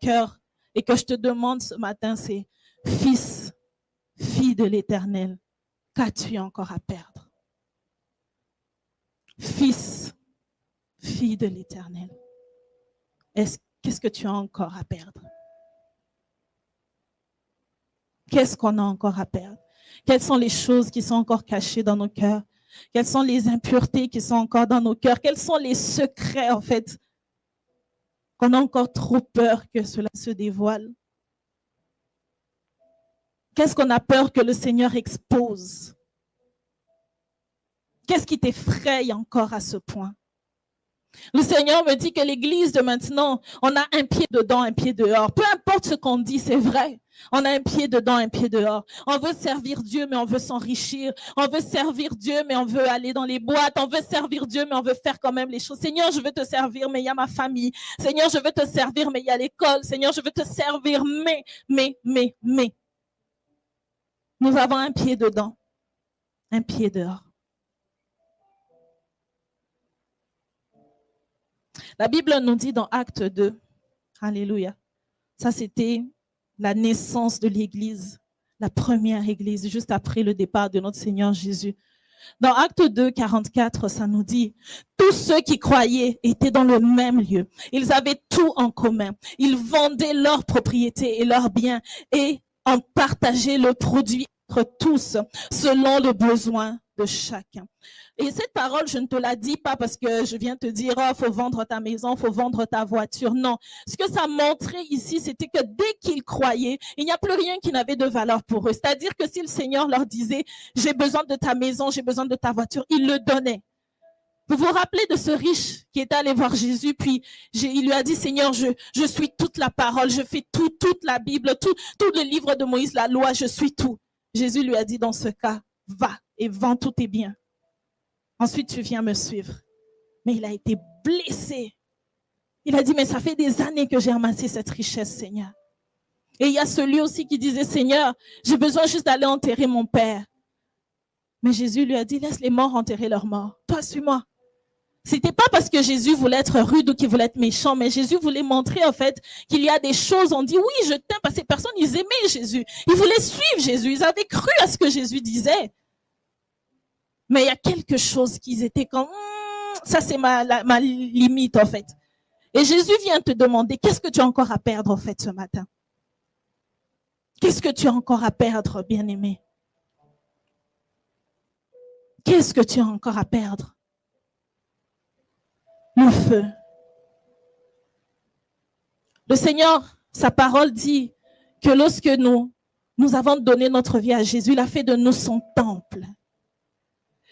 cœur et que je te demande ce matin, c'est fils, fille de l'Éternel, qu'as-tu encore à perdre? Fils, fille de l'Éternel, qu'est-ce que tu as encore à perdre? Qu'est-ce qu'on a encore à perdre? Quelles sont les choses qui sont encore cachées dans nos cœurs? Quelles sont les impuretés qui sont encore dans nos cœurs? Quels sont les secrets, en fait, qu'on a encore trop peur que cela se dévoile? Qu'est-ce qu'on a peur que le Seigneur expose? Qu'est-ce qui t'effraie encore à ce point? Le Seigneur me dit que l'Église de maintenant, on a un pied dedans, un pied dehors. Peu importe ce qu'on dit, c'est vrai. On a un pied dedans, un pied dehors. On veut servir Dieu, mais on veut s'enrichir. On veut servir Dieu, mais on veut aller dans les boîtes. On veut servir Dieu, mais on veut faire quand même les choses. Seigneur, je veux te servir, mais il y a ma famille. Seigneur, je veux te servir, mais il y a l'école. Seigneur, je veux te servir, mais. Nous avons un pied dedans, un pied dehors. La Bible nous dit dans Acte 2, alléluia, ça c'était la naissance de l'Église, la première Église, juste après le départ de notre Seigneur Jésus. Dans Acte 2, 44, ça nous dit, tous ceux qui croyaient étaient dans le même lieu. Ils avaient tout en commun. Ils vendaient leurs propriétés et leurs biens et en partageaient le produit entre tous selon le besoin de chacun. Et cette parole, je ne te la dis pas parce que je viens te dire, oh, faut vendre ta maison, faut vendre ta voiture. Non. Ce que ça montrait ici, c'était que dès qu'ils croyaient, il n'y a plus rien qui n'avait de valeur pour eux. C'est-à-dire que si le Seigneur leur disait, j'ai besoin de ta maison, j'ai besoin de ta voiture, il le donnait. Vous vous rappelez de ce riche qui est allé voir Jésus, puis il lui a dit, Seigneur, je suis toute la parole, je fais tout, toute la Bible, tout le livre de Moïse, la loi, je suis tout. Jésus lui a dit, dans ce cas, va et vends tous tes biens. Ensuite, tu viens me suivre. Mais il a été blessé. Il a dit, mais ça fait des années que j'ai amassé cette richesse, Seigneur. Et il y a celui aussi qui disait, Seigneur, j'ai besoin juste d'aller enterrer mon père. Mais Jésus lui a dit, laisse les morts enterrer leurs morts. Toi, suis-moi. C'était pas parce que Jésus voulait être rude ou qu'il voulait être méchant, mais Jésus voulait montrer en fait qu'il y a des choses, on dit, oui, je t'aime, parce que ces personnes, ils aimaient Jésus. Ils voulaient suivre Jésus. Ils avaient cru à ce que Jésus disait. Mais il y a quelque chose qui étaient comme, ça c'est ma limite en fait. Et Jésus vient te demander, qu'est-ce que tu as encore à perdre en fait ce matin? Qu'est-ce que tu as encore à perdre, bien-aimé? Qu'est-ce que tu as encore à perdre? Le feu. Le Seigneur, sa parole dit que lorsque nous avons donné notre vie à Jésus, il a fait de nous son temple.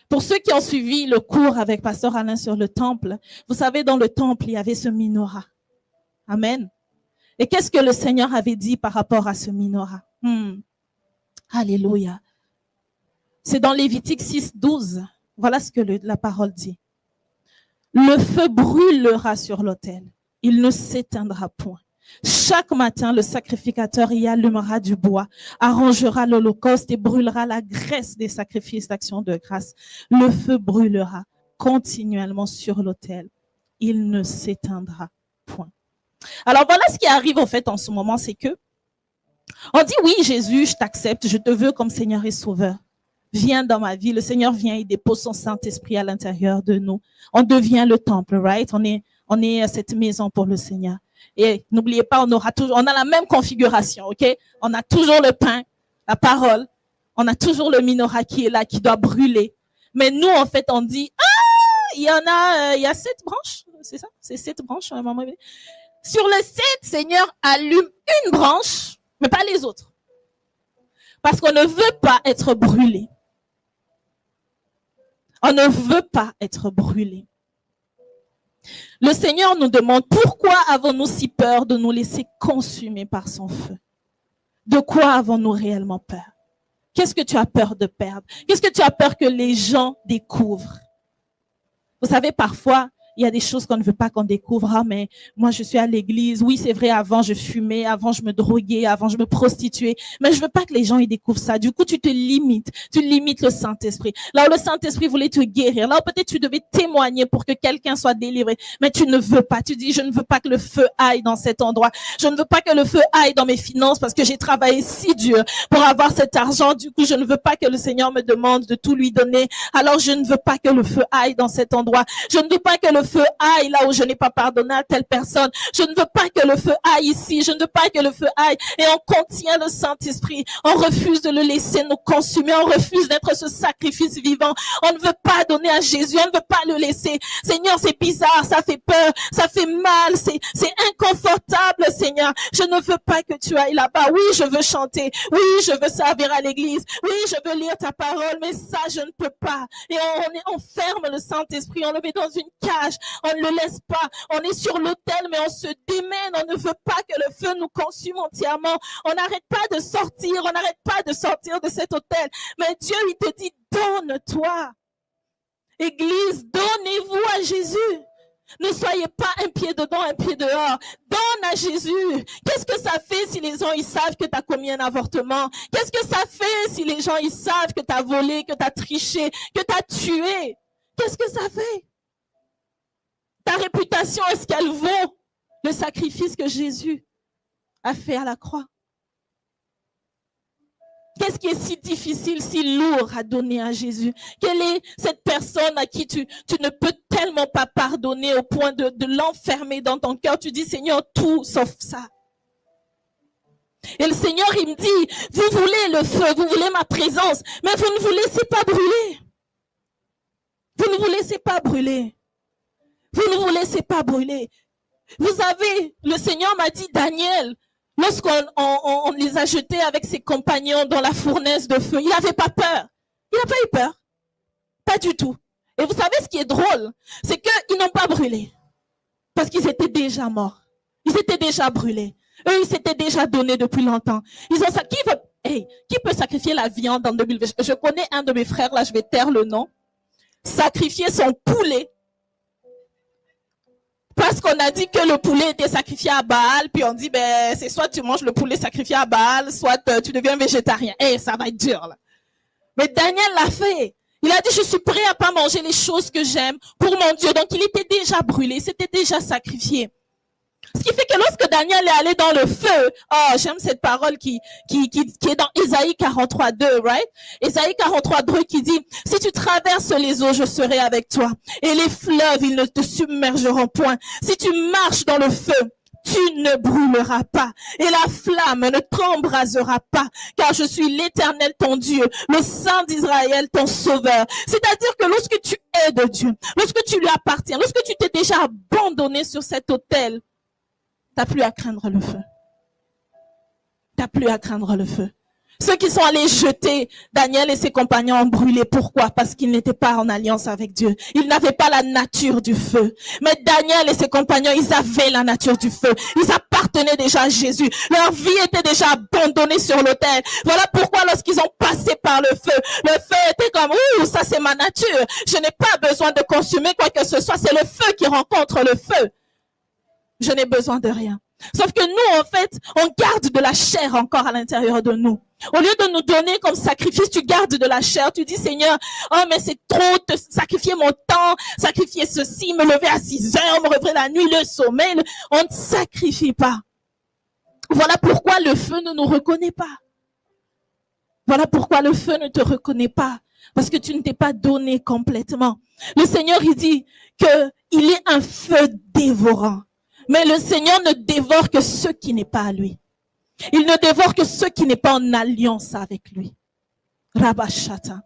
Pour ceux qui ont suivi le cours avec Pasteur Alain sur le temple, vous savez, dans le temple, il y avait ce menorah. Amen. Et qu'est-ce que le Seigneur avait dit par rapport à ce menorah? Alléluia. C'est dans Lévitique 6, 12. Voilà ce que la parole dit. Le feu brûlera sur l'autel. Il ne s'éteindra point. Chaque matin, le sacrificateur y allumera du bois, arrangera l'holocauste et brûlera la graisse des sacrifices d'action de grâce. Le feu brûlera continuellement sur l'autel. Il ne s'éteindra point. Alors voilà ce qui arrive en fait en ce moment, c'est que on dit oui Jésus, je t'accepte, je te veux comme Seigneur et Sauveur. Viens dans ma vie, le Seigneur vient, il dépose son Saint-Esprit à l'intérieur de nous. On devient le temple, right? On est cette maison pour le Seigneur. Et n'oubliez pas, on a la même configuration, ok? On a toujours le pain, la parole, on a toujours le menorah qui est là, qui doit brûler. Mais nous, en fait, on dit, il y a 7 branches, c'est ça? C'est 7 branches, maman. Sur les 7, Seigneur allume une branche, mais pas les autres. Parce qu'on ne veut pas être brûlé. On ne veut pas être brûlé. Le Seigneur nous demande, pourquoi avons-nous si peur de nous laisser consumer par son feu? De quoi avons-nous réellement peur? Qu'est-ce que tu as peur de perdre? Qu'est-ce que tu as peur que les gens découvrent? Vous savez, parfois, il y a des choses qu'on ne veut pas qu'on découvre. Ah, mais moi, je suis à l'église. Oui, c'est vrai, avant, je fumais, avant, je me droguais, avant, je me prostituais. Mais je veux pas que les gens y découvrent ça. Du coup, tu te limites. Tu limites le Saint-Esprit. Là où le Saint-Esprit voulait te guérir, là où peut-être tu devais témoigner pour que quelqu'un soit délivré, mais tu ne veux pas. Tu dis, je ne veux pas que le feu aille dans cet endroit. Je ne veux pas que le feu aille dans mes finances parce que j'ai travaillé si dur pour avoir cet argent. Du coup, je ne veux pas que le Seigneur me demande de tout lui donner. Alors, je ne veux pas que le feu aille dans cet endroit. Je ne veux pas que le feu aille là où je n'ai pas pardonné à telle personne. Je ne veux pas que le feu aille ici. Je ne veux pas que le feu aille. Et on contient le Saint-Esprit. On refuse de le laisser nous consumer. On refuse d'être ce sacrifice vivant. On ne veut pas donner à Jésus. On ne veut pas le laisser. Seigneur, c'est bizarre. Ça fait peur. Ça fait mal. C'est inconfortable, Seigneur. Je ne veux pas que tu ailles là-bas. Oui, je veux chanter. Oui, je veux servir à l'église. Oui, je veux lire ta parole. Mais ça, je ne peux pas. Et on ferme le Saint-Esprit. On le met dans une cage. On ne le laisse pas. On est sur l'autel, mais on se démène. On ne veut pas que le feu nous consume entièrement. On n'arrête pas de sortir. On n'arrête pas de sortir de cet autel. Mais Dieu, il te dit, donne-toi. Église, donnez-vous à Jésus. Ne soyez pas un pied dedans, un pied dehors. Donne à Jésus. Qu'est-ce que ça fait si les gens ils savent que tu as commis un avortement? Qu'est-ce que ça fait si les gens ils savent que tu as volé, que tu as triché, que tu as tué? Qu'est-ce que ça fait? Ta réputation, est-ce qu'elle vaut le sacrifice que Jésus a fait à la croix? Qu'est-ce qui est si difficile, si lourd à donner à Jésus? Quelle est cette personne à qui tu ne peux tellement pas pardonner au point de l'enfermer dans ton cœur? Tu dis, Seigneur, tout sauf ça. Et le Seigneur, il me dit, vous voulez le feu, vous voulez ma présence, mais vous ne vous laissez pas brûler. Vous ne vous laissez pas brûler. Vous ne vous laissez pas brûler. Vous avez, le Seigneur m'a dit, Daniel, lorsqu'on les a jetés avec ses compagnons dans la fournaise de feu, il n'avait pas peur. Il n'a pas eu peur. Pas du tout. Et vous savez ce qui est drôle, c'est qu'ils n'ont pas brûlé. Parce qu'ils étaient déjà morts. Ils étaient déjà brûlés. Eux, ils s'étaient déjà donnés depuis longtemps. Ils ont ça. Qui peut sacrifier la viande en 2020? Je connais un de mes frères, là, je vais taire le nom. Sacrifier son poulet. Parce qu'on a dit que le poulet était sacrifié à Baal, puis on dit, ben, c'est soit tu manges le poulet sacrifié à Baal, soit tu deviens végétarien. Ça va être dur, là. Mais Daniel l'a fait. Il a dit, je suis prêt à pas manger les choses que j'aime pour mon Dieu. Donc, il était déjà brûlé, c'était déjà sacrifié. Ce qui fait que lorsque Daniel est allé dans le feu, j'aime cette parole qui est dans Ésaïe 43:2, right? Ésaïe 43:2 qui dit, si tu traverses les eaux, je serai avec toi. Et les fleuves, ils ne te submergeront point. Si tu marches dans le feu, tu ne brûleras pas. Et la flamme ne t'embrasera pas. Car je suis l'Éternel ton Dieu, le Saint d'Israël ton sauveur. C'est-à-dire que lorsque tu es de Dieu, lorsque tu lui appartiens, lorsque tu t'es déjà abandonné sur cet autel, t'as plus à craindre le feu. T'as plus à craindre le feu. Ceux qui sont allés jeter Daniel et ses compagnons ont brûlé. Pourquoi? Parce qu'ils n'étaient pas en alliance avec Dieu. Ils n'avaient pas la nature du feu. Mais Daniel et ses compagnons, ils avaient la nature du feu. Ils appartenaient déjà à Jésus. Leur vie était déjà abandonnée sur l'autel. Voilà pourquoi lorsqu'ils ont passé par le feu était comme, ouh, ça c'est ma nature. Je n'ai pas besoin de consommer quoi que ce soit. C'est le feu qui rencontre le feu. Je n'ai besoin de rien. Sauf que nous, en fait, on garde de la chair encore à l'intérieur de nous. Au lieu de nous donner comme sacrifice, tu gardes de la chair. Tu dis, Seigneur, oh, mais c'est trop de sacrifier mon temps, sacrifier ceci, me lever à 6 heures, me réveiller la nuit, le sommeil. On ne sacrifie pas. Voilà pourquoi le feu ne nous reconnaît pas. Voilà pourquoi le feu ne te reconnaît pas. Parce que tu ne t'es pas donné complètement. Le Seigneur, il dit qu'il est un feu dévorant. Mais le Seigneur ne dévore que ceux qui n'est pas à lui. Il ne dévore que ceux qui n'est pas en alliance avec lui. Rabashata.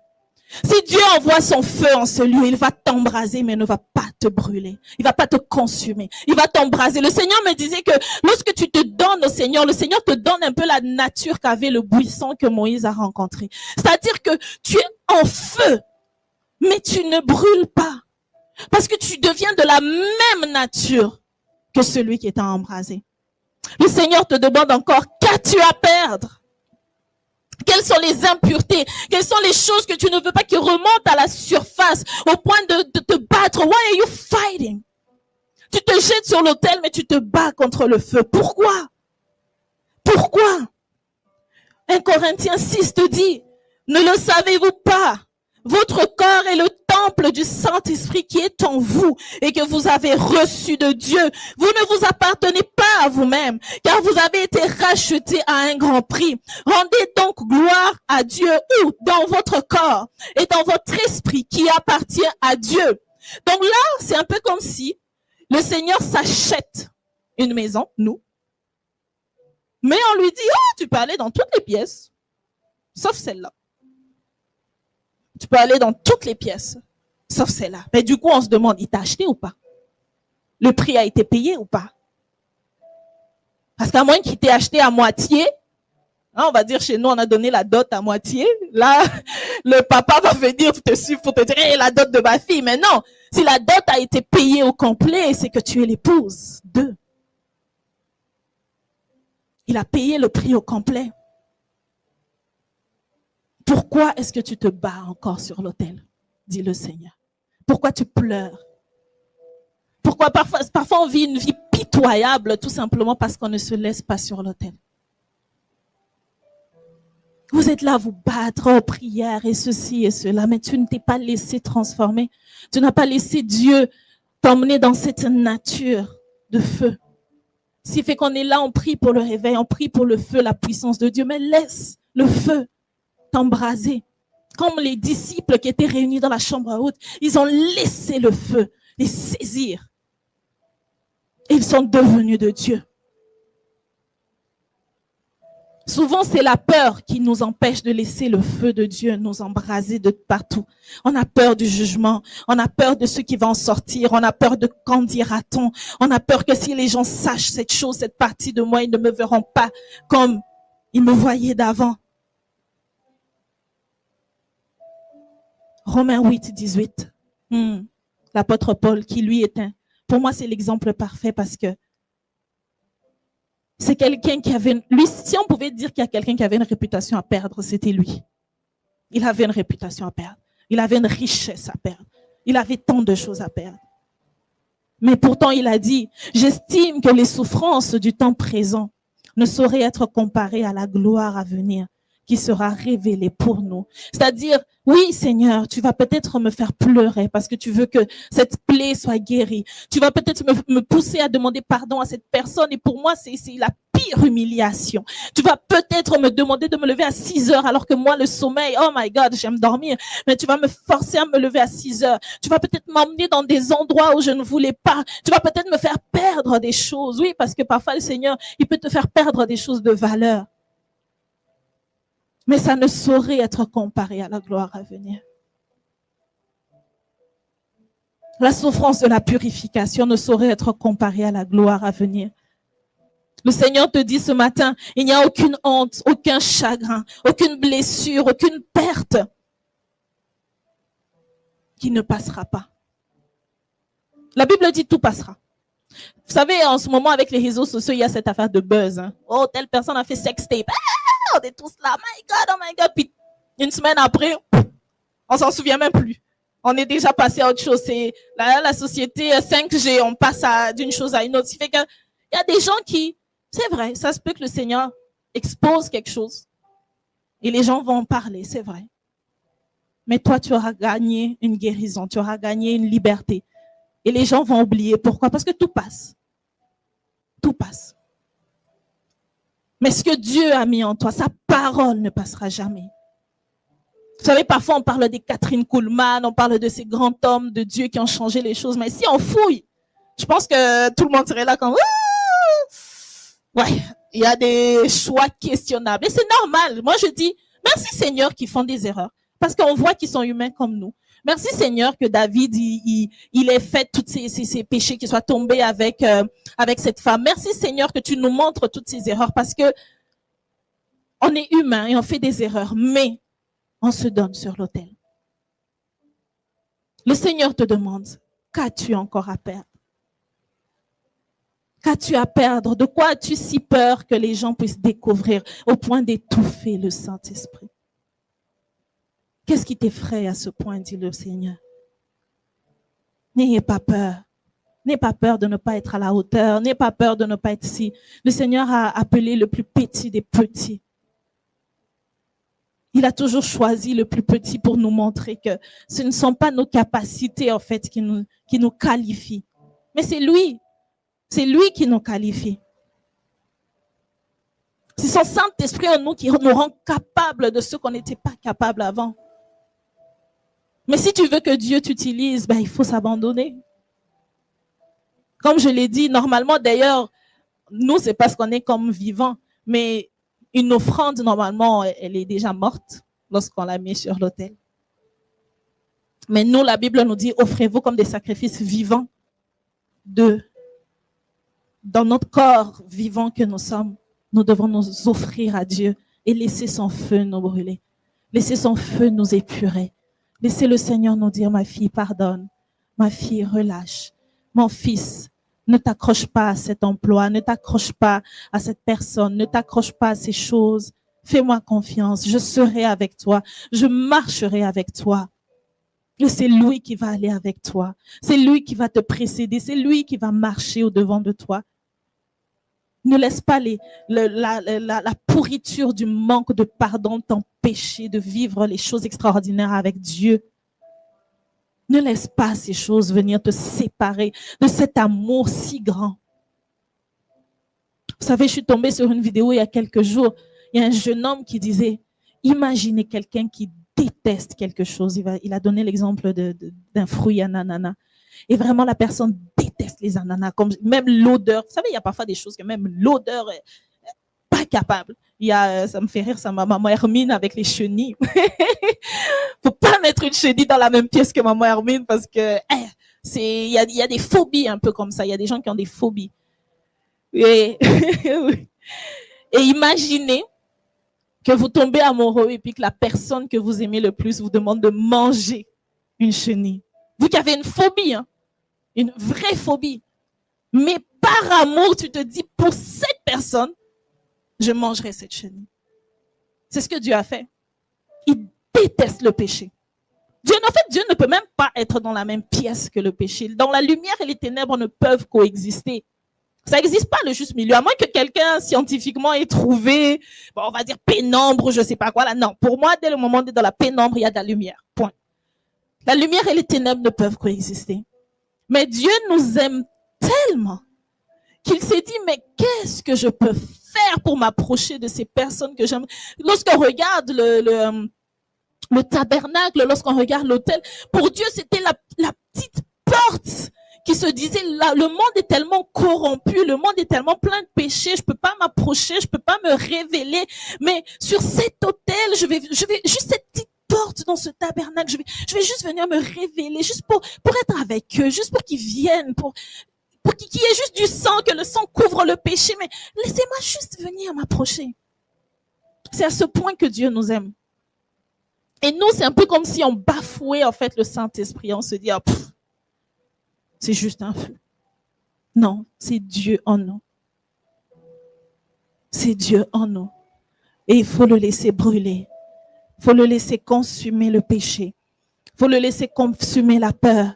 Si Dieu envoie son feu en ce lieu, il va t'embraser, mais il ne va pas te brûler. Il va pas te consumer. Il va t'embraser. Le Seigneur me disait que lorsque tu te donnes au Seigneur, le Seigneur te donne un peu la nature qu'avait le buisson que Moïse a rencontré. C'est-à-dire que tu es en feu, mais tu ne brûles pas. Parce que tu deviens de la même nature que celui qui est embrasé. Le Seigneur te demande encore, qu'as-tu à perdre? Quelles sont les impuretés? Quelles sont les choses que tu ne veux pas qui remontent à la surface au point de te battre? Why are you fighting? Tu te jettes sur l'autel, mais tu te bats contre le feu. Pourquoi? Pourquoi? 1 Corinthiens 6 te dit, ne le savez-vous pas? Votre corps est le temple du Saint-Esprit qui est en vous et que vous avez reçu de Dieu. Vous ne vous appartenez pas à vous-même, car vous avez été rachetés à un grand prix. Rendez donc gloire à Dieu où? Dans votre corps et dans votre esprit qui appartient à Dieu. Donc là, c'est un peu comme si le Seigneur s'achète une maison, nous, mais on lui dit, oh, tu peux aller dans toutes les pièces, sauf celle-là. Tu peux aller dans toutes les pièces, sauf celle-là. Mais du coup, on se demande, il t'a acheté ou pas? Le prix a été payé ou pas? Parce qu'à moins qu'il t'ait acheté à moitié, hein, on va dire chez nous, on a donné la dot à moitié. Là, le papa va venir te suivre pour te dire, hey, la dot de ma fille. Mais non, si la dot a été payée au complet, c'est que tu es l'épouse d'eux. Il a payé le prix au complet. Pourquoi est-ce que tu te bats encore sur l'autel? Dit le Seigneur. Pourquoi tu pleures? Pourquoi parfois on vit une vie pitoyable tout simplement parce qu'on ne se laisse pas sur l'autel? Vous êtes là à vous battre en prière et ceci et cela, mais tu ne t'es pas laissé transformer. Tu n'as pas laissé Dieu t'emmener dans cette nature de feu. Ce qui fait qu'on est là, on prie pour le réveil, on prie pour le feu, la puissance de Dieu, mais laisse le feu t'embraser. Comme les disciples qui étaient réunis dans la chambre haute, ils ont laissé le feu les saisir. Et ils sont devenus de Dieu. Souvent, c'est la peur qui nous empêche de laisser le feu de Dieu nous embraser de partout. On a peur du jugement. On a peur de ce qui va en sortir. On a peur de qu'en dira-t-on. On a peur que si les gens sachent cette chose, cette partie de moi, ils ne me verront pas comme ils me voyaient d'avant. Romains 8, 18. L'apôtre Paul qui lui est pour moi, c'est l'exemple parfait parce que c'est quelqu'un qui avait, lui, si on pouvait dire qu'il y a quelqu'un qui avait une réputation à perdre, c'était lui. Il avait une réputation à perdre. Il avait une richesse à perdre. Il avait tant de choses à perdre. Mais pourtant, il a dit, j'estime que les souffrances du temps présent ne sauraient être comparées à la gloire à venir qui sera révélée pour nous. C'est-à-dire, oui, Seigneur, tu vas peut-être me faire pleurer parce que tu veux que cette plaie soit guérie. Tu vas peut-être me pousser à demander pardon à cette personne et pour moi, c'est la pire humiliation. Tu vas peut-être me demander de me lever à 6 heures alors que moi, le sommeil, oh my God, j'aime dormir. Mais tu vas me forcer à me lever à 6 heures. Tu vas peut-être m'emmener dans des endroits où je ne voulais pas. Tu vas peut-être me faire perdre des choses. Oui, parce que parfois, le Seigneur, il peut te faire perdre des choses de valeur. Mais ça ne saurait être comparé à la gloire à venir. La souffrance de la purification ne saurait être comparée à la gloire à venir. Le Seigneur te dit ce matin, il n'y a aucune honte, aucun chagrin, aucune blessure, aucune perte qui ne passera pas. La Bible dit tout passera. Vous savez, en ce moment, avec les réseaux sociaux, il y a cette affaire de buzz. Hein. Oh, telle personne a fait sextape. On est tous là, oh my God. Puis une semaine après, on s'en souvient même plus. On est déjà passé à autre chose. C'est la société 5G, on passe d'une chose à une autre. Ce qui fait qu'il y a des gens qui, c'est vrai, ça se peut que le Seigneur expose quelque chose. Et les gens vont en parler, c'est vrai. Mais toi, tu auras gagné une guérison, tu auras gagné une liberté. Et les gens vont oublier. Pourquoi? Parce que tout passe. Tout passe. Mais ce que Dieu a mis en toi, sa parole ne passera jamais. Vous savez, parfois on parle des Catherine Kuhlman, on parle de ces grands hommes de Dieu qui ont changé les choses. Mais si on fouille, je pense que tout le monde serait là comme... Ouais, il y a des choix questionnables. Et c'est normal. Moi, je dis, merci Seigneur qu'ils font des erreurs. Parce qu'on voit qu'ils sont humains comme nous. Merci Seigneur que David, il ait fait tous ces péchés, qu'il soit tombé avec cette femme. Merci Seigneur que tu nous montres toutes ces erreurs parce que on est humain et on fait des erreurs, mais on se donne sur l'autel. Le Seigneur te demande, qu'as-tu encore à perdre? Qu'as-tu à perdre? De quoi as-tu si peur que les gens puissent découvrir au point d'étouffer le Saint-Esprit? Qu'est-ce qui t'effraie à ce point, dit le Seigneur? N'ayez pas peur. N'aie pas peur de ne pas être à la hauteur. N'aie pas peur de ne pas être ici. Le Seigneur a appelé le plus petit des petits. Il a toujours choisi le plus petit pour nous montrer que ce ne sont pas nos capacités, en fait, qui nous qualifient. Mais c'est lui qui nous qualifie. C'est son Saint-Esprit en nous qui nous rend capables de ce qu'on n'était pas capable avant. Mais si tu veux que Dieu t'utilise, il faut s'abandonner. Comme je l'ai dit, normalement, d'ailleurs, nous, c'est parce qu'on est comme vivants. Mais une offrande, normalement, elle est déjà morte lorsqu'on la met sur l'autel. Mais nous, la Bible nous dit, offrez-vous comme des sacrifices vivants dans notre corps vivant que nous sommes. Nous devons nous offrir à Dieu et laisser son feu nous brûler. Laisser son feu nous épurer. Laissez le Seigneur nous dire, ma fille, pardonne. Ma fille, relâche. Mon fils, ne t'accroche pas à cet emploi, ne t'accroche pas à cette personne, ne t'accroche pas à ces choses. Fais-moi confiance, je serai avec toi, je marcherai avec toi. Et c'est lui qui va aller avec toi. C'est lui qui va te précéder, c'est lui qui va marcher au-devant de toi. Ne laisse pas la pourriture du manque de pardon t'empêcher de vivre les choses extraordinaires avec Dieu. Ne laisse pas ces choses venir te séparer de cet amour si grand. Vous savez, je suis tombée sur une vidéo il y a quelques jours. Il y a un jeune homme qui disait, imaginez quelqu'un qui déteste quelque chose. Il a donné l'exemple d'un fruit ananas. Et vraiment, la personne déteste les ananas, comme même l'odeur. Vous savez, il y a parfois des choses que même l'odeur est pas capable. Ça me fait rire, ça, ma maman Hermine avec les chenilles. Faut pas mettre une chenille dans la même pièce que maman Hermine parce que il y a des phobies un peu comme ça. Il y a des gens qui ont des phobies. Et imaginez que vous tombez amoureux et puis que la personne que vous aimez le plus vous demande de manger une chenille. Vous qui avez une phobie, hein, une vraie phobie. Mais par amour, tu te dis, pour cette personne, je mangerai cette chenille. C'est ce que Dieu a fait. Il déteste le péché. Dieu ne peut même pas être dans la même pièce que le péché. Dans la lumière et les ténèbres ne peuvent coexister. Ça n'existe pas le juste milieu, à moins que quelqu'un scientifiquement ait trouvé, on va dire pénombre, je ne sais pas quoi. Là. Non, pour moi, dès le moment d'être dans la pénombre, il y a de la lumière. Point. La lumière et les ténèbres ne peuvent coexister. Mais Dieu nous aime tellement qu'il s'est dit, mais qu'est-ce que je peux faire pour m'approcher de ces personnes que j'aime? Lorsqu'on regarde le tabernacle, lorsqu'on regarde l'autel, pour Dieu, c'était la petite porte qui se disait, là, le monde est tellement corrompu, le monde est tellement plein de péchés, je peux pas m'approcher, je peux pas me révéler, mais sur cet autel, je vais juste cette petite porte dans ce tabernacle, je vais juste venir me révéler, juste pour être avec eux, juste pour qu'ils viennent, pour qu'il y ait juste du sang, que le sang couvre le péché, mais laissez-moi juste venir m'approcher. C'est à ce point que Dieu nous aime. Et nous, c'est un peu comme si on bafouait en fait le Saint-Esprit. On se dit, oh, c'est juste un feu. Non, c'est Dieu en nous. C'est Dieu en nous. Et il faut le laisser brûler. Il faut le laisser consumer le péché. Il faut le laisser consumer la peur.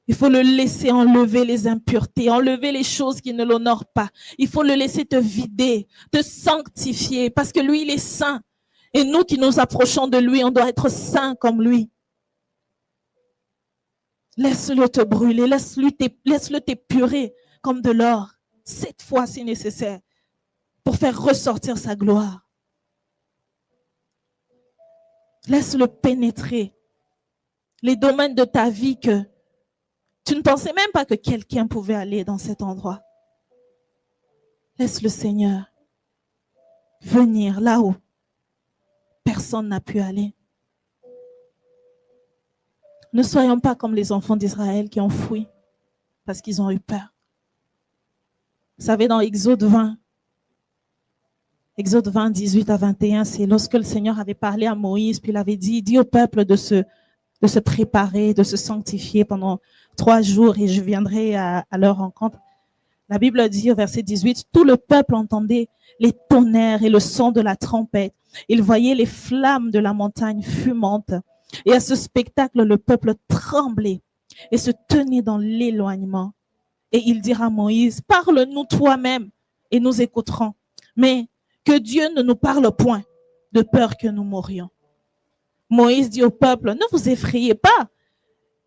Il faut le laisser enlever les impuretés, enlever les choses qui ne l'honorent pas. Il faut le laisser te vider, te sanctifier, parce que lui, il est saint. Et nous qui nous approchons de lui, on doit être saints comme lui. Laisse-le te brûler, laisse-le t'épurer comme de l'or, 7 fois si nécessaire, pour faire ressortir sa gloire. Laisse-le pénétrer les domaines de ta vie que tu ne pensais même pas que quelqu'un pouvait aller dans cet endroit. Laisse le Seigneur venir là où personne n'a pu aller. Ne soyons pas comme les enfants d'Israël qui ont fui parce qu'ils ont eu peur. Vous savez, dans Exode 20, 18 à 21, c'est lorsque le Seigneur avait parlé à Moïse, puis il avait dit au peuple de se préparer, de se sanctifier pendant 3 jours et je viendrai à leur rencontre. La Bible dit au verset 18, tout le peuple entendait les tonnerres et le son de la trompette. Il voyait les flammes de la montagne fumante. Et à ce spectacle, le peuple tremblait et se tenait dans l'éloignement Et il dira à Moïse, parle-nous toi-même et nous écouterons. Mais que Dieu ne nous parle point, de peur que nous mourions. Moïse dit au peuple, ne vous effrayez pas,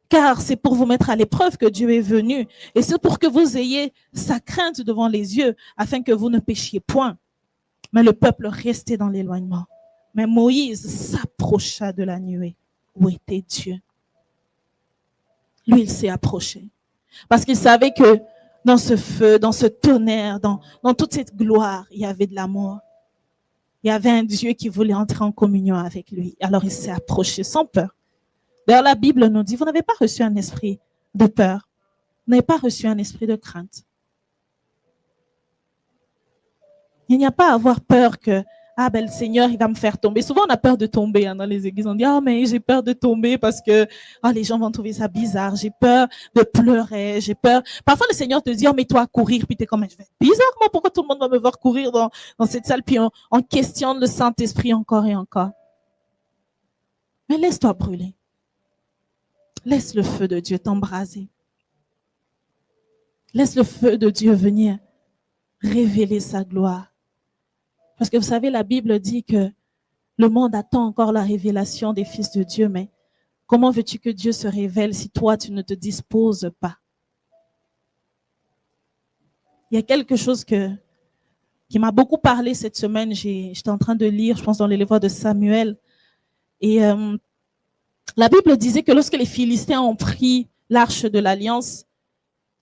car c'est pour vous mettre à l'épreuve que Dieu est venu. Et c'est pour que vous ayez sa crainte devant les yeux, afin que vous ne péchiez point. Mais le peuple restait dans l'éloignement. Mais Moïse s'approcha de la nuée où était Dieu. Lui, il s'est approché. Parce qu'il savait que dans ce feu, dans ce tonnerre, dans toute cette gloire, il y avait de l'amour. Il y avait un Dieu qui voulait entrer en communion avec lui. Alors il s'est approché sans peur. D'ailleurs, la Bible nous dit, vous n'avez pas reçu un esprit de peur. Vous n'avez pas reçu un esprit de crainte. Il n'y a pas à avoir peur que, le Seigneur, il va me faire tomber. Souvent, on a peur de tomber dans les églises. On dit, mais j'ai peur de tomber parce que les gens vont trouver ça bizarre. J'ai peur de pleurer. J'ai peur. Parfois, le Seigneur te dit, mets-toi à courir. Puis tu es comme, je vais être bizarre, moi, pourquoi tout le monde va me voir courir dans cette salle? Puis on questionne le Saint-Esprit encore et encore. Mais laisse-toi brûler. Laisse le feu de Dieu t'embraser. Laisse le feu de Dieu venir révéler sa gloire. Parce que vous savez, la Bible dit que le monde attend encore la révélation des fils de Dieu, mais comment veux-tu que Dieu se révèle si toi, tu ne te disposes pas? Il y a quelque chose qui m'a beaucoup parlé cette semaine. J'étais en train de lire, je pense, dans les livres de Samuel. Et la Bible disait que lorsque les Philistins ont pris l'arche de l'Alliance,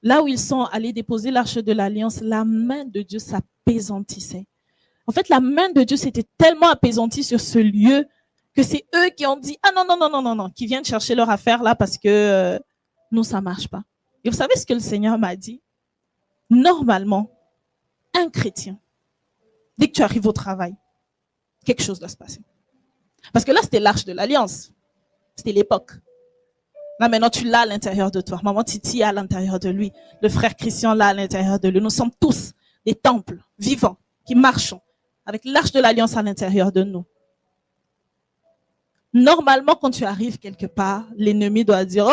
là où ils sont allés déposer l'arche de l'Alliance, la main de Dieu s'appésantissait. En fait, la main de Dieu s'était tellement apaisantie sur ce lieu que c'est eux qui ont dit, non, qui viennent chercher leur affaire là parce que nous, ça marche pas. Et vous savez ce que le Seigneur m'a dit? Normalement, un chrétien, dès que tu arrives au travail, quelque chose doit se passer. Parce que là, c'était l'arche de l'Alliance. C'était l'époque. Là, maintenant, tu l'as à l'intérieur de toi. Maman Titi à l'intérieur de lui. Le frère Christian là à l'intérieur de lui. Nous sommes tous des temples vivants qui marchons avec l'arche de l'Alliance à l'intérieur de nous. Normalement, quand tu arrives quelque part, l'ennemi doit dire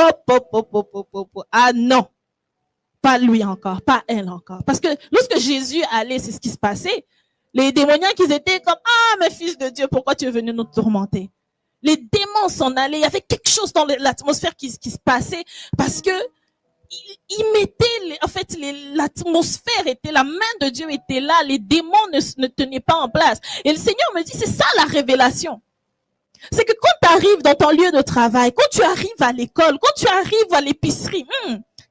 ah non, pas lui encore, pas elle encore. Parce que lorsque Jésus allait, c'est ce qui se passait. Les démoniaques, ils étaient comme mais fils de Dieu, pourquoi tu es venu nous tourmenter? Les démons s'en allaient. Il y avait quelque chose dans l'atmosphère qui se passait parce que il mettait, en fait, l'atmosphère était, la main de Dieu était là, les démons ne tenaient pas en place. Et le Seigneur me dit, c'est ça la révélation. C'est que quand tu arrives dans ton lieu de travail, quand tu arrives à l'école, quand tu arrives à l'épicerie,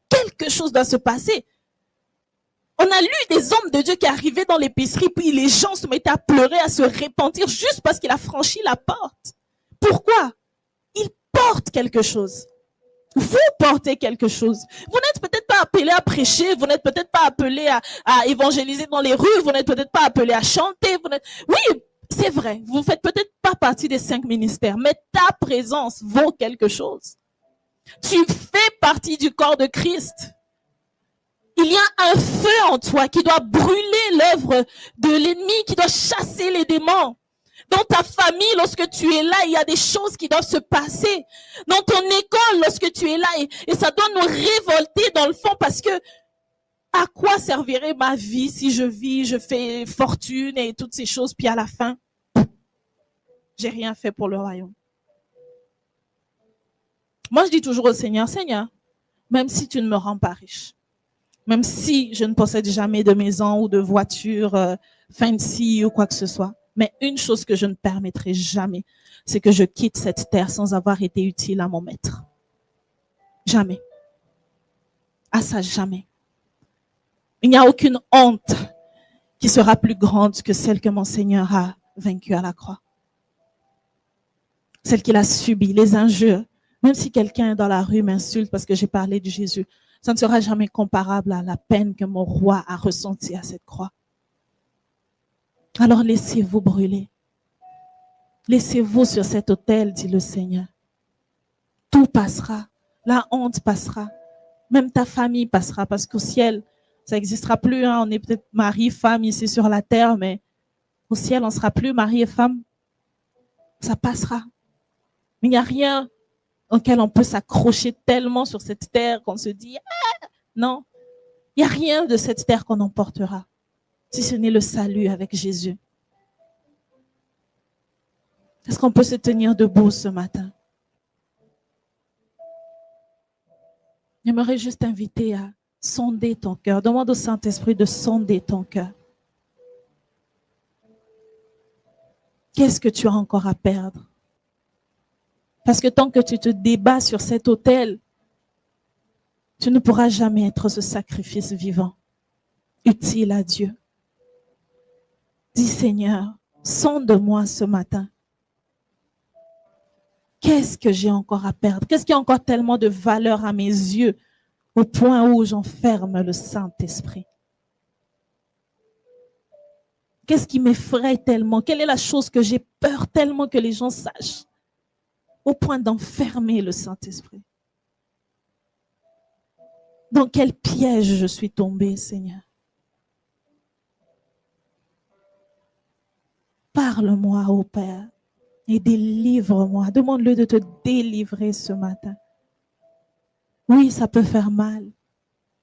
quelque chose doit se passer. On a lu des hommes de Dieu qui arrivaient dans l'épicerie, puis les gens se mettaient à pleurer, à se repentir juste parce qu'il a franchi la porte. Pourquoi? Il porte quelque chose. Vous portez quelque chose. Vous n'êtes peut-être pas appelé à prêcher, vous n'êtes peut-être pas appelé à évangéliser dans les rues, vous n'êtes peut-être pas appelé à chanter. Oui, c'est vrai, vous ne faites peut-être pas partie des 5 ministères, mais ta présence vaut quelque chose. Tu fais partie du corps de Christ. Il y a un feu en toi qui doit brûler l'œuvre de l'ennemi, qui doit chasser les démons. Dans ta famille, lorsque tu es là, il y a des choses qui doivent se passer. Dans ton école, lorsque tu es là, et ça doit nous révolter dans le fond parce que à quoi servirait ma vie si je vis, je fais fortune et toutes ces choses, puis à la fin, j'ai rien fait pour le royaume. Moi, je dis toujours au Seigneur, Seigneur, même si tu ne me rends pas riche, même si je ne possède jamais de maison ou de voiture fancy ou quoi que ce soit, mais une chose que je ne permettrai jamais, c'est que je quitte cette terre sans avoir été utile à mon maître. Jamais. À ça, jamais. Il n'y a aucune honte qui sera plus grande que celle que mon Seigneur a vaincue à la croix. Celle qu'il a subie, les injures. Même si quelqu'un dans la rue m'insulte parce que j'ai parlé de Jésus, ça ne sera jamais comparable à la peine que mon roi a ressentie à cette croix. Alors laissez-vous brûler. Laissez-vous sur cet autel, dit le Seigneur. Tout passera. La honte passera. Même ta famille passera parce qu'au ciel, ça n'existera plus. On est peut-être mari, femme ici sur la terre, mais au ciel, on ne sera plus mari et femme. Ça passera. Mais il n'y a rien auquel on peut s'accrocher tellement sur cette terre qu'on se dit, non. Il n'y a rien de cette terre qu'on emportera, si ce n'est le salut avec Jésus. Est-ce qu'on peut se tenir debout ce matin? J'aimerais juste t'inviter à sonder ton cœur. Demande au Saint-Esprit de sonder ton cœur. Qu'est-ce que tu as encore à perdre? Parce que tant que tu te débats sur cet autel, tu ne pourras jamais être ce sacrifice vivant, utile à Dieu. Dis Seigneur, sonde-moi ce matin. Qu'est-ce que j'ai encore à perdre? Qu'est-ce qui a encore tellement de valeur à mes yeux au point où j'enferme le Saint-Esprit? Qu'est-ce qui m'effraie tellement? Quelle est la chose que j'ai peur tellement que les gens sachent au point d'enfermer le Saint-Esprit? Dans quel piège je suis tombée, Seigneur? Parle-moi, ô Père, et délivre-moi. Demande-le de te délivrer ce matin. Oui, ça peut faire mal.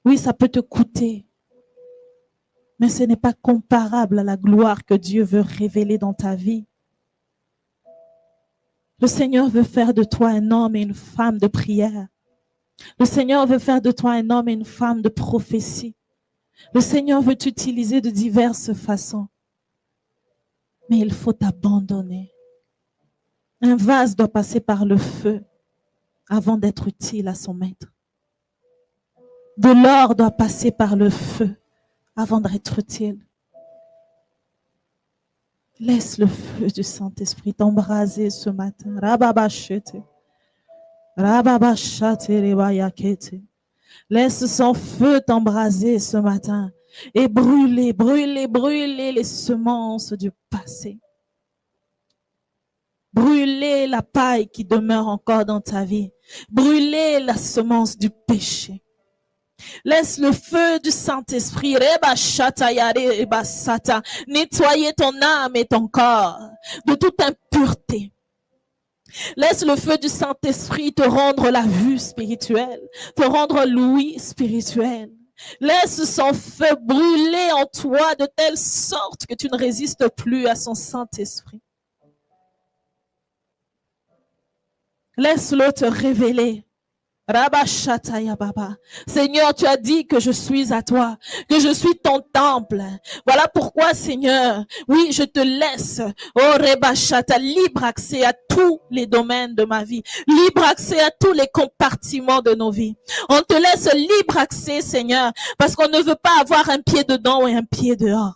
Oui, ça peut te coûter. Mais ce n'est pas comparable à la gloire que Dieu veut révéler dans ta vie. Le Seigneur veut faire de toi un homme et une femme de prière. Le Seigneur veut faire de toi un homme et une femme de prophétie. Le Seigneur veut t'utiliser de diverses façons. Mais il faut t'abandonner. Un vase doit passer par le feu avant d'être utile à son maître. De l'or doit passer par le feu avant d'être utile. Laisse le feu du Saint-Esprit t'embraser ce matin. Laisse son feu t'embraser ce matin et brûler, brûler, brûler les semences du passé. Brûler la paille qui demeure encore dans ta vie. Brûler la semence du péché. Laisse le feu du Saint-Esprit nettoyer ton âme et ton corps de toute impureté. Laisse le feu du Saint-Esprit te rendre la vue spirituelle, te rendre l'ouïe spirituelle. Laisse son feu brûler en toi de telle sorte que tu ne résistes plus à son Saint-Esprit. Laisse-le te révéler. Seigneur, tu as dit que je suis à toi, que je suis ton temple. Voilà pourquoi, Seigneur, oui, je te laisse, libre accès à tous les domaines de ma vie, libre accès à tous les compartiments de nos vies. On te laisse libre accès, Seigneur, parce qu'on ne veut pas avoir un pied dedans et un pied dehors.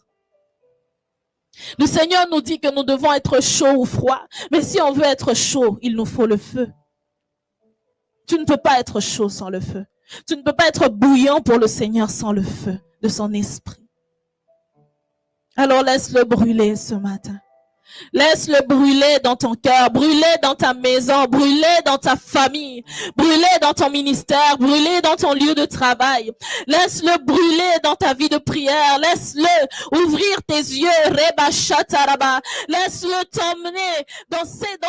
Le Seigneur nous dit que nous devons être chauds ou froids, mais si on veut être chaud, il nous faut le feu. Tu ne peux pas être chaud sans le feu. Tu ne peux pas être bouillant pour le Seigneur sans le feu de son esprit. Alors laisse-le brûler ce matin. Laisse-le brûler dans ton cœur, brûler dans ta maison, brûler dans ta famille, brûler dans ton ministère, brûler dans ton lieu de travail. Laisse-le brûler dans ta vie de prière. Laisse-le ouvrir tes yeux. Laisse-le t'emmener dans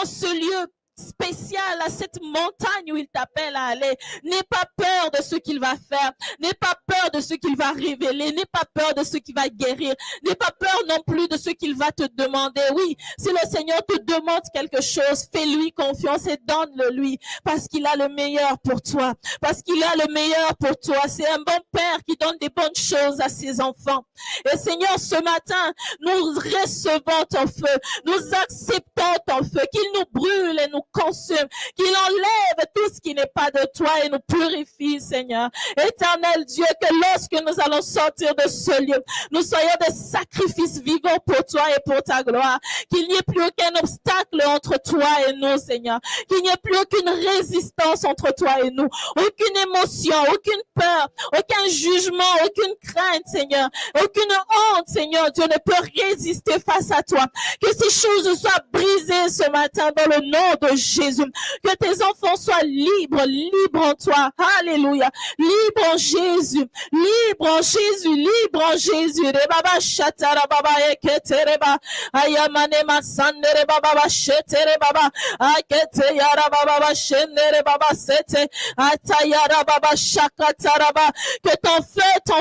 ce lieu spécial, à cette montagne où il t'appelle à aller. N'aie pas peur de ce qu'il va faire. N'aie pas peur de ce qu'il va révéler. N'aie pas peur de ce qu'il va guérir. N'aie pas peur non plus de ce qu'il va te demander. Oui, si le Seigneur te demande quelque chose, fais-lui confiance et donne-le lui, parce qu'il a le meilleur pour toi. Parce qu'il a le meilleur pour toi. C'est un bon père qui donne des bonnes choses à ses enfants. Et Seigneur, ce matin, nous recevons ton feu. Nous acceptons ton feu. Qu'il nous brûle et nous consume, qu'il enlève tout ce qui n'est pas de toi et nous purifie, Seigneur. Éternel Dieu, que lorsque nous allons sortir de ce lieu, nous soyons des sacrifices vivants pour toi et pour ta gloire. Qu'il n'y ait plus aucun obstacle entre toi et nous, Seigneur. Qu'il n'y ait plus aucune résistance entre toi et nous. Aucune émotion, aucune peur, aucun jugement, aucune crainte, Seigneur. Aucune honte, Seigneur. Dieu ne peut résister face à toi. Que ces choses soient brisées ce matin dans le nom de de Jésus. Que tes enfants soient libres, libres en toi. Alléluia. Libres en Jésus. Libres en Jésus. Libres en Jésus. Rebaba shatara baba ekete reba. Ayamane masandere baba shetere baba. Akete yara baba shendere baba sete. Atayara baba shakataraba. Que ton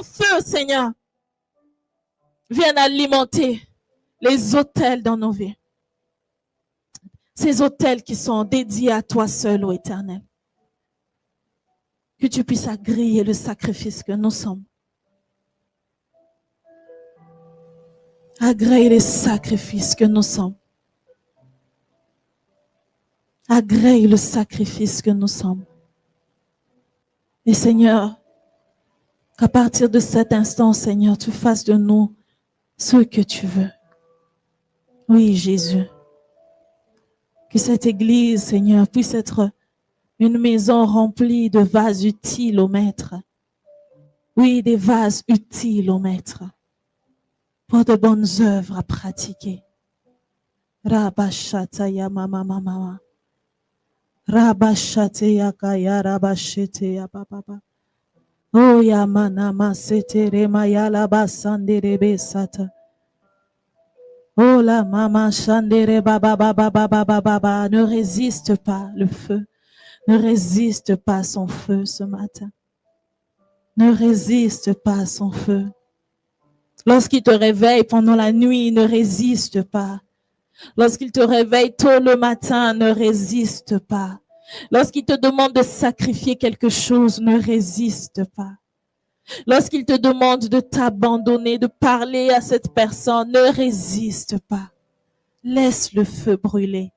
feu, Seigneur, vienne alimenter les autels dans nos vies. Ces autels qui sont dédiés à toi seul, ô Éternel. Que tu puisses agréer le sacrifice que nous sommes. Agrée les sacrifices que nous sommes. Agrée le sacrifice que nous sommes. Et Seigneur, qu'à partir de cet instant, Seigneur, tu fasses de nous ce que tu veux. Oui, Jésus. Que cette église, Seigneur, puisse être une maison remplie de vases utiles au Maître. Oui, des vases utiles au Maître. Pour de bonnes œuvres à pratiquer. Rabashataya mama mama. Rabashateya kaya rabasheteya papa. Oh yamana masetere mayala basandere besata. Oh la maman chandere baba baba baba baba. Ne résiste pas le feu. Ne résiste pas à son feu ce matin. Ne résiste pas à son feu. Lorsqu'il te réveille pendant la nuit, ne résiste pas. Lorsqu'il te réveille tôt le matin, ne résiste pas. Lorsqu'il te demande de sacrifier quelque chose, ne résiste pas. Lorsqu'il te demande de t'abandonner, de parler à cette personne, ne résiste pas. Laisse le feu brûler.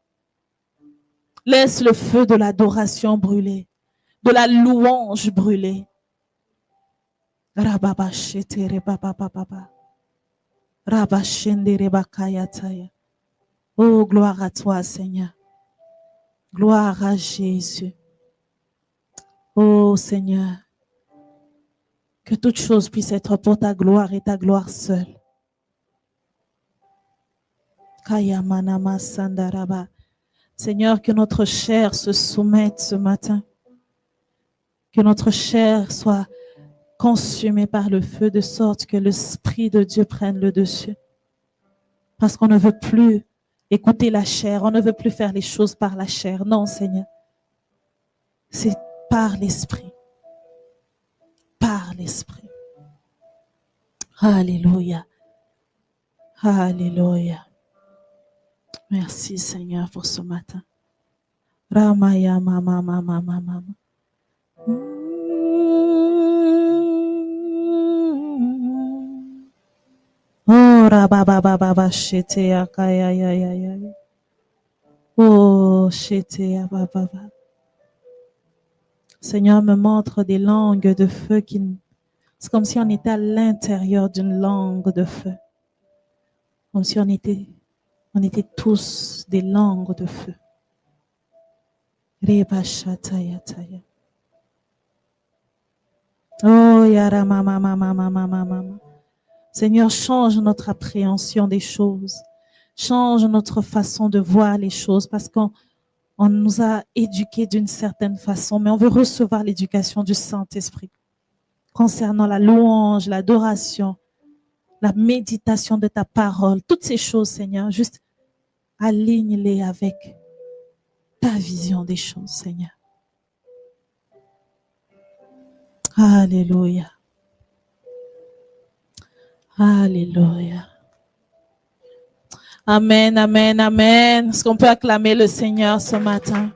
Laisse le feu de l'adoration brûler, de la louange brûler. Oh, gloire à toi, Seigneur. Gloire à Jésus. Oh, Seigneur, que toute chose puisse être pour ta gloire et ta gloire seule. Seigneur, que notre chair se soumette ce matin. Que notre chair soit consumée par le feu de sorte que l'Esprit de Dieu prenne le dessus. Parce qu'on ne veut plus écouter la chair, on ne veut plus faire les choses par la chair. Non, Seigneur. C'est par l'Esprit. Par l'Esprit. Alléluia. Alléluia. Merci, Seigneur, pour ce matin. Ramaya mama mama mama. Oh, rabababa shete akaya ya ya ya. Oh, shete ya baba. Seigneur, me montre des langues de feu qui, c'est comme si on était à l'intérieur d'une langue de feu. Comme si on était tous des langues de feu. Reba shataya taya. Oh, yara mama mama mama mama. Seigneur, change notre appréhension des choses. Change notre façon de voir les choses parce qu'on nous a éduqués d'une certaine façon, mais on veut recevoir l'éducation du Saint-Esprit concernant la louange, l'adoration, la méditation de ta parole. Toutes ces choses, Seigneur, juste aligne-les avec ta vision des choses, Seigneur. Alléluia. Alléluia. Amen, amen, amen. Est-ce qu'on peut acclamer le Seigneur ce matin?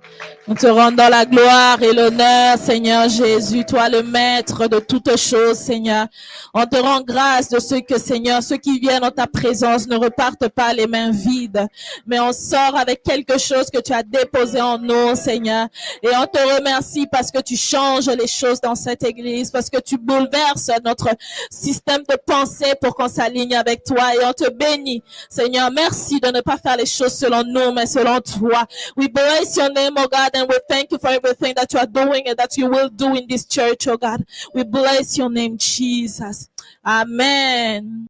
Nous te rendons la gloire et l'honneur, Seigneur Jésus, toi le maître de toutes choses, Seigneur. On te rend grâce de ce que, Seigneur, ceux qui viennent en ta présence ne repartent pas les mains vides, mais on sort avec quelque chose que tu as déposé en nous, Seigneur. Et on te remercie parce que tu changes les choses dans cette église, parce que tu bouleverses notre système de pensée pour qu'on s'aligne avec toi. Et on te bénit, Seigneur. Merci de ne pas faire les choses selon nous, mais selon toi. We bless your name, oh God, and we thank you for everything that you are doing and that you will do in this church, oh God. We bless your name, Jesus. Amen.